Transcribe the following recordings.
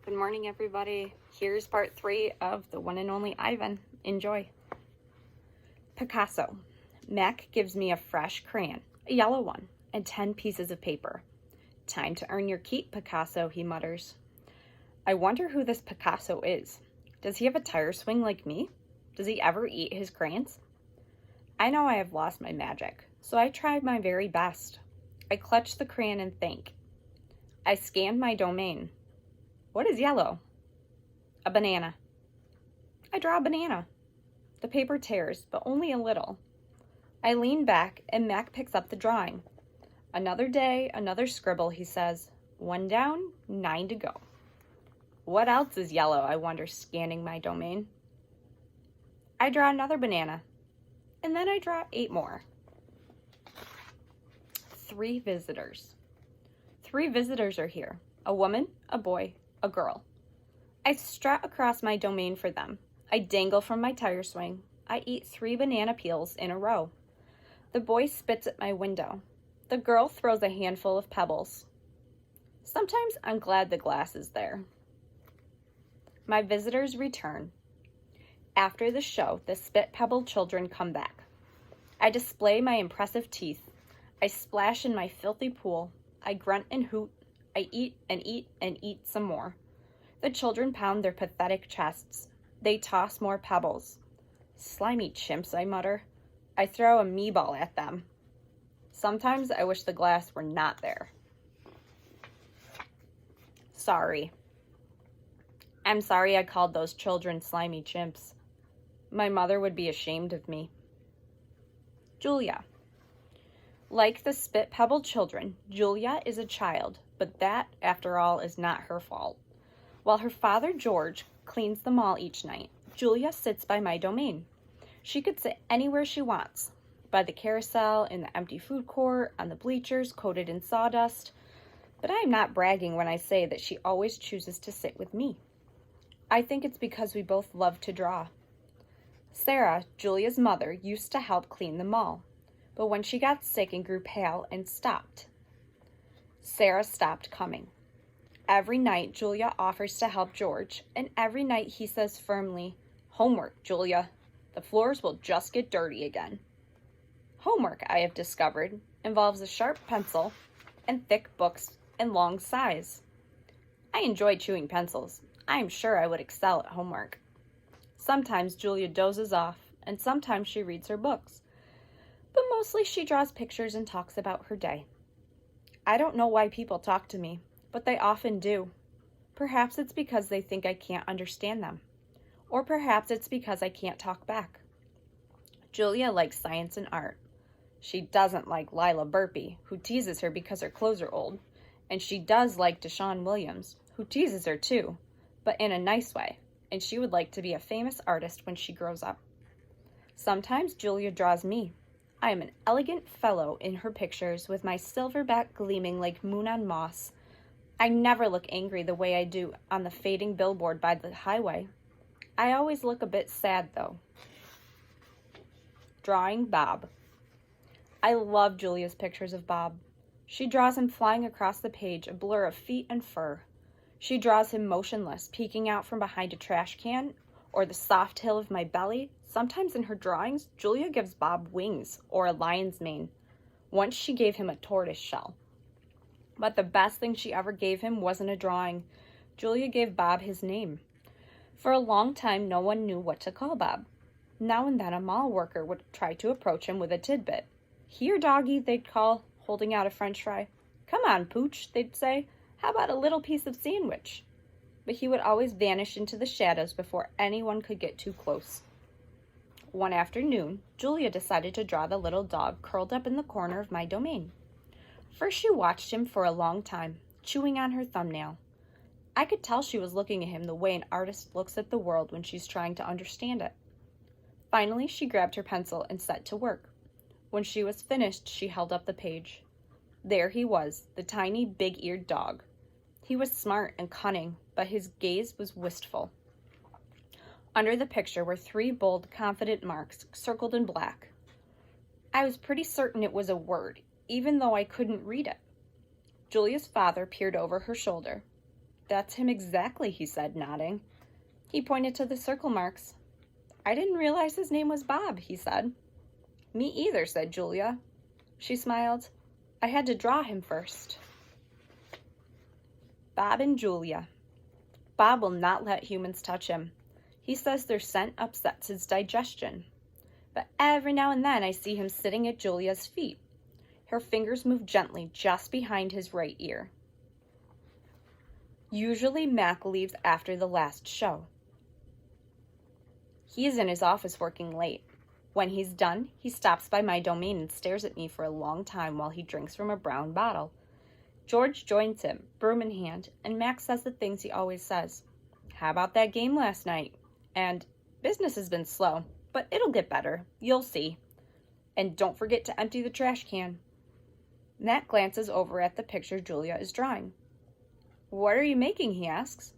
Good morning, everybody. Here's part 3 of the one and only Ivan. Enjoy. Picasso. Mac gives me a fresh crayon, a yellow one, and 10 pieces of paper. Time to earn your keep, Picasso, he mutters. I wonder who this Picasso is. Does he have a tire swing like me? Does he ever eat his crayons? I know I have lost my magic, so I tried my very best. I clutch the crayon and think. I scanned my domain. What is yellow? A banana. I draw a banana. The paper tears, but only a little. I lean back and Mac picks up the drawing. Another day, another scribble, he says. 1 down, 9 to go. What else is yellow, I wonder, scanning my domain. I draw another banana, and then I draw 8 more. 3 visitors. 3 visitors are here. A woman, a boy, a girl. I strut across my domain for them. I dangle from my tire swing. I eat 3 banana peels in a row. The boy spits at my window. The girl throws a handful of pebbles. Sometimes I'm glad the glass is there. My visitors return. After the show, the spit pebble children come back. I display my impressive teeth. I splash in my filthy pool. I grunt and hoot. I eat and eat and eat some more. The children pound their pathetic chests. They toss more pebbles. Slimy chimps, I mutter. I throw a me-ball at them. Sometimes I wish the glass were not there. Sorry. I'm sorry I called those children slimy chimps. My mother would be ashamed of me. Julia. Like the spit pebble children, Julia is a child, but that, after all, is not her fault. While her father, George, cleans the mall each night, Julia sits by my domain. She could sit anywhere she wants, by the carousel, in the empty food court, on the bleachers coated in sawdust, but I am not bragging when I say that she always chooses to sit with me. I think it's because we both love to draw. Sarah, Julia's mother, used to help clean the mall, but when she got sick and grew pale and stopped. Sarah stopped coming. Every night, Julia offers to help George, and every night he says firmly, "Homework, Julia. The floors will just get dirty again." Homework, I have discovered, involves a sharp pencil and thick books and long sighs. I enjoy chewing pencils. I am sure I would excel at homework. Sometimes Julia dozes off, and sometimes she reads her books. But mostly she draws pictures and talks about her day. I don't know why people talk to me, but they often do. Perhaps it's because they think I can't understand them. Or perhaps it's because I can't talk back. Julia likes science and art. She doesn't like Lila Burpee, who teases her because her clothes are old. And she does like Deshaun Williams, who teases her too, but in a nice way. And she would like to be a famous artist when she grows up. Sometimes Julia draws me. I am an elegant fellow in her pictures with my silverback gleaming like moon on moss. I never look angry the way I do on the fading billboard by the highway. I always look a bit sad, though. Drawing Bob. I love Julia's pictures of Bob. She draws him flying across the page, a blur of feet and fur. She draws him motionless, peeking out from behind a trash can, or the soft hill of my belly. Sometimes in her drawings, Julia gives Bob wings or a lion's mane. Once she gave him a tortoise shell. But the best thing she ever gave him wasn't a drawing. Julia gave Bob his name. For a long time, no one knew what to call Bob. Now and then a mall worker would try to approach him with a tidbit. "Here, doggy," they'd call, holding out a french fry. "Come on, Pooch," they'd say. "How about a little piece of sandwich?" But he would always vanish into the shadows before anyone could get too close. One afternoon, Julia decided to draw the little dog curled up in the corner of my domain. First she watched him for a long time, chewing on her thumbnail. I could tell she was looking at him the way an artist looks at the world when she's trying to understand it. Finally, she grabbed her pencil and set to work. When she was finished, she held up the page. There he was, the tiny, big-eared dog. He was smart and cunning, but his gaze was wistful. Under the picture were 3 bold, confident marks, circled in black. I was pretty certain it was a word, even though I couldn't read it. Julia's father peered over her shoulder. That's him exactly, he said, nodding. He pointed to the circle marks. I didn't realize his name was Bob, he said. Me either, said Julia. She smiled. I had to draw him first. Bob and Julia. Bob will not let humans touch him. He says their scent upsets his digestion. But every now and then I see him sitting at Julia's feet. Her fingers move gently just behind his right ear. Usually Mac leaves after the last show. He is in his office working late. When he's done, he stops by my domain and stares at me for a long time while he drinks from a brown bottle. George joins him, broom in hand, and Mac says the things he always says. How about that game last night? And business has been slow, but it'll get better. You'll see. And don't forget to empty the trash can. Mac glances over at the picture Julia is drawing. What are you making? He asks.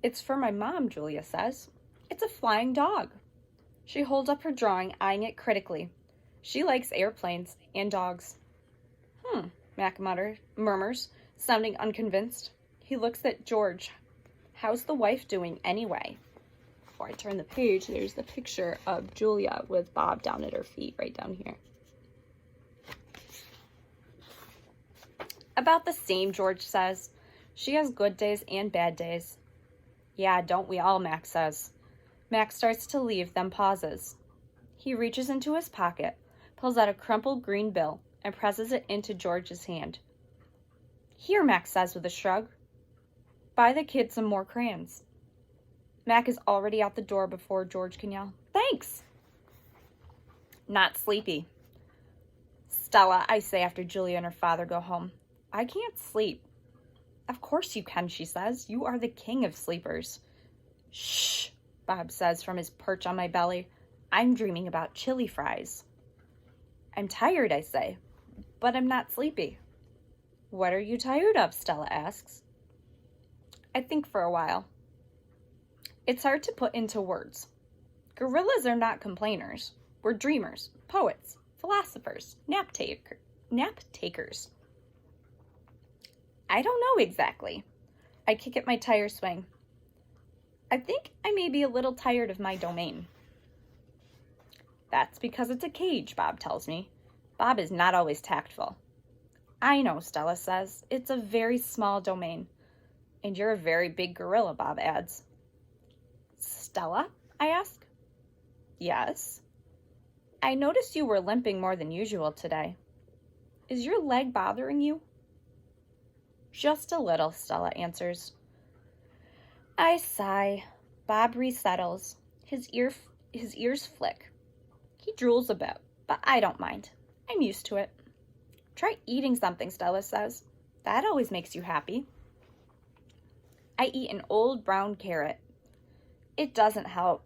It's for my mom, Julia says. It's a flying dog. She holds up her drawing, eyeing it critically. She likes airplanes and dogs. Mac murmurs, sounding unconvinced. He looks at George. How's the wife doing anyway? Before I turn the page, there's the picture of Julia with Bob down at her feet, right down here. About the same, George says. She has good days and bad days. Yeah, don't we all, Mac says. Mac starts to leave, then pauses. He reaches into his pocket, pulls out a crumpled green bill, and presses it into George's hand. Here, Mac says with a shrug. Buy the kids some more crayons. Mac is already out the door before George can yell, Thanks! Not sleepy. Stella, I say after Julia and her father go home. I can't sleep. Of course you can, she says. You are the king of sleepers. Shh, Bob says from his perch on my belly. I'm dreaming about chili fries. I'm tired, I say, but I'm not sleepy. What are you tired of? Stella asks. I think for a while. It's hard to put into words. Gorillas are not complainers. We're dreamers, poets, philosophers, nap takers. I don't know exactly. I kick at my tire swing. I think I may be a little tired of my domain. That's because it's a cage, Bob tells me. Bob is not always tactful. I know, Stella says. It's a very small domain. And you're a very big gorilla, Bob adds. Stella? I ask. Yes. I noticed you were limping more than usual today. Is your leg bothering you? Just a little, Stella answers. I sigh. Bob resettles. His ears flick. He drools a bit, but I don't mind. I'm used to it. Try eating something, Stella says. That always makes you happy. I eat an old brown carrot. It doesn't help,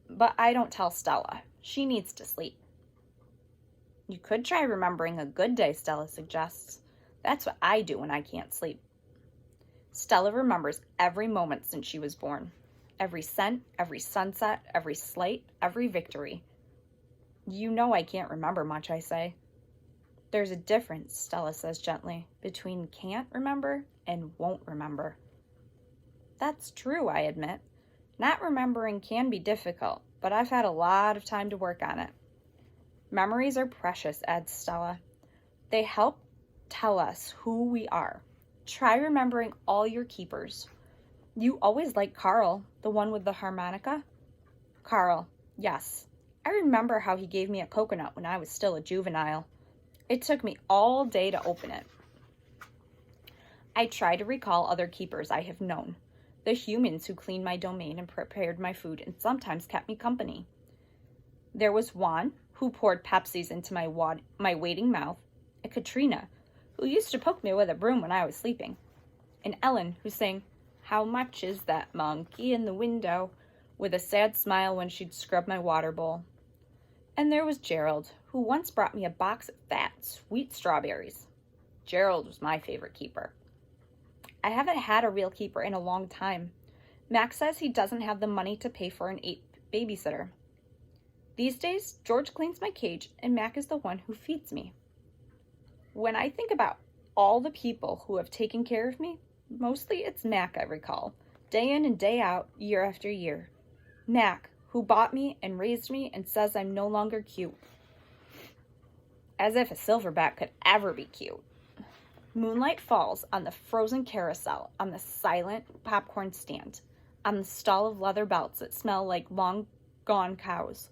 but I don't tell Stella. She needs to sleep. You could try remembering a good day, Stella suggests. That's what I do when I can't sleep. Stella remembers every moment since she was born. Every scent, every sunset, every slight, every victory. You know I can't remember much, I say. There's a difference, Stella says gently, between can't remember and won't remember. That's true, I admit. Not remembering can be difficult, but I've had a lot of time to work on it. Memories are precious, adds Stella. They help tell us who we are. Try remembering all your keepers. You always liked Carl, the one with the harmonica? Carl, yes. I remember how he gave me a coconut when I was still a juvenile. It took me all day to open it. I try to recall other keepers I have known, the humans who cleaned my domain and prepared my food and sometimes kept me company. There was Juan, who poured Pepsis into my waiting mouth, and Katrina, who used to poke me with a broom when I was sleeping, and Ellen, who sang, How much is that monkey in the window, with a sad smile when she'd scrub my water bowl. And there was Gerald, who once brought me a box of fat, sweet strawberries. Gerald was my favorite keeper. I haven't had a real keeper in a long time. Max says he doesn't have the money to pay for an babysitter. These days, George cleans my cage, and Mac is the one who feeds me. When I think about all the people who have taken care of me, Mostly it's Mac I recall, day in and day out, year after year. Mac, who bought me and raised me and says I'm no longer cute. As if a silverback could ever be cute. Moonlight falls on the frozen carousel, on the silent popcorn stand, on the stall of leather belts that smell like long-gone cows.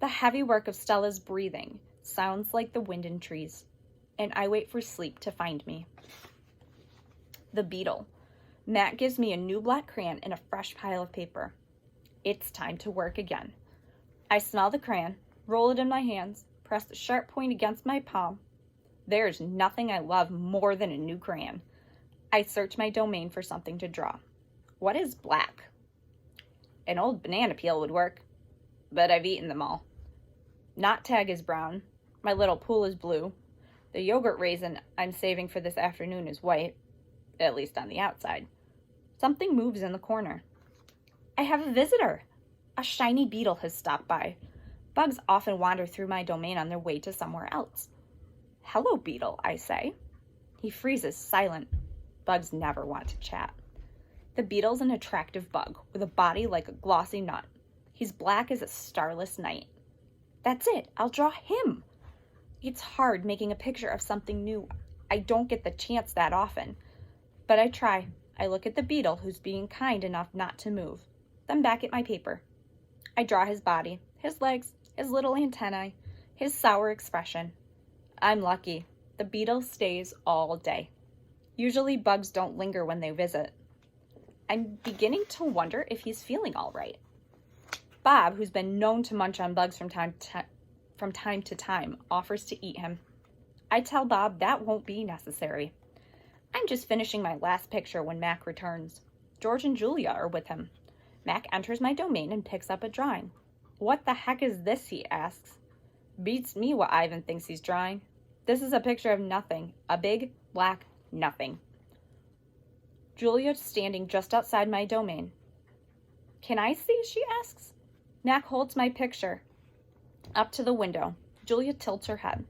The heavy work of Stella's breathing sounds like the wind in trees, and I wait for sleep to find me. The Beetle. Matt gives me a new black crayon and a fresh pile of paper. It's time to work again. I smell the crayon, roll it in my hands, press the sharp point against my palm. There's nothing I love more than a new crayon. I search my domain for something to draw. What is black? An old banana peel would work, but I've eaten them all. Knot tag is brown. My little pool is blue. The yogurt raisin I'm saving for this afternoon is white, at least on the outside. Something moves in the corner. I have a visitor. A shiny beetle has stopped by. Bugs often wander through my domain on their way to somewhere else. Hello, Beetle, I say. He freezes, silent. Bugs never want to chat. The beetle's an attractive bug with a body like a glossy nut. He's black as a starless night. That's it, I'll draw him. It's hard making a picture of something new. I don't get the chance that often. But I try. I look at the beetle who's being kind enough not to move, then back at my paper. I draw his body, his legs, his little antennae, his sour expression. I'm lucky. The beetle stays all day. Usually bugs don't linger when they visit. I'm beginning to wonder if he's feeling all right. Bob, who's been known to munch on bugs from time to time, offers to eat him. I tell Bob that won't be necessary. I'm just finishing my last picture when Mac returns. George and Julia are with him. Mac enters my domain and picks up a drawing. What the heck is this, he asks. Beats me what Ivan thinks he's drawing. This is a picture of nothing. A big, black nothing. Julia's standing just outside my domain. Can I see? She asks. Mac holds my picture up to the window. Julia tilts her head.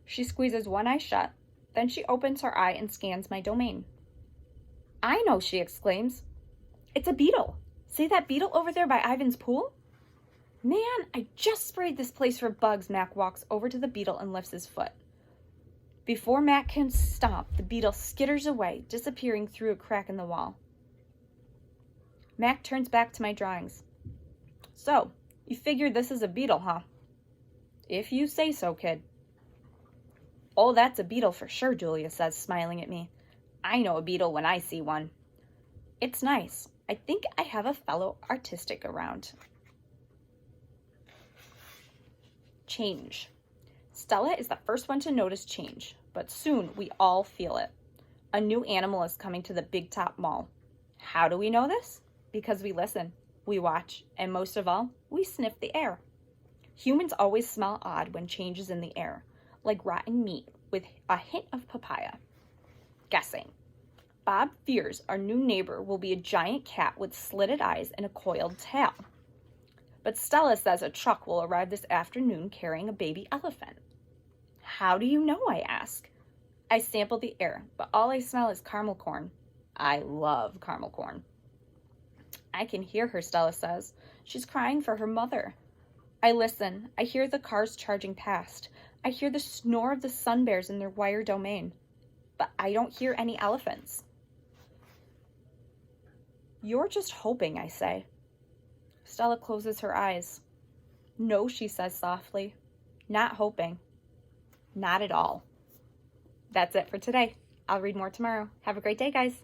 She squeezes one eye shut. Then she opens her eye and scans my domain. I know, she exclaims. It's a beetle. See that beetle over there by Ivan's pool? Man, I just sprayed this place for bugs. Mac walks over to the beetle and lifts his foot. Before Mac can stomp, the beetle skitters away, disappearing through a crack in the wall. Mac turns back to my drawings. So, you figured this is a beetle, huh? If you say so, kid. Oh, that's a beetle for sure, Julia says, smiling at me. I know a beetle when I see one. It's nice. I think I have a fellow artistic around. Change. Stella is the first one to notice change, but soon we all feel it. A new animal is coming to the Big Top Mall. How do we know this? Because we listen, we watch, and most of all, we sniff the air. Humans always smell odd when change is in the air, like rotten meat with a hint of papaya. Guessing. Bob fears our new neighbor will be a giant cat with slitted eyes and a coiled tail. But Stella says a truck will arrive this afternoon carrying a baby elephant. How do you know, I ask. I sample the air, but all I smell is caramel corn. I love caramel corn. I can hear her, Stella says. She's crying for her mother. I listen. I hear the cars charging past. I hear the snore of the sun bears in their wire domain. But I don't hear any elephants. You're just hoping, I say. Stella closes her eyes. No, she says softly. Not hoping. Not at all. That's it for today. I'll read more tomorrow. Have a great day, guys.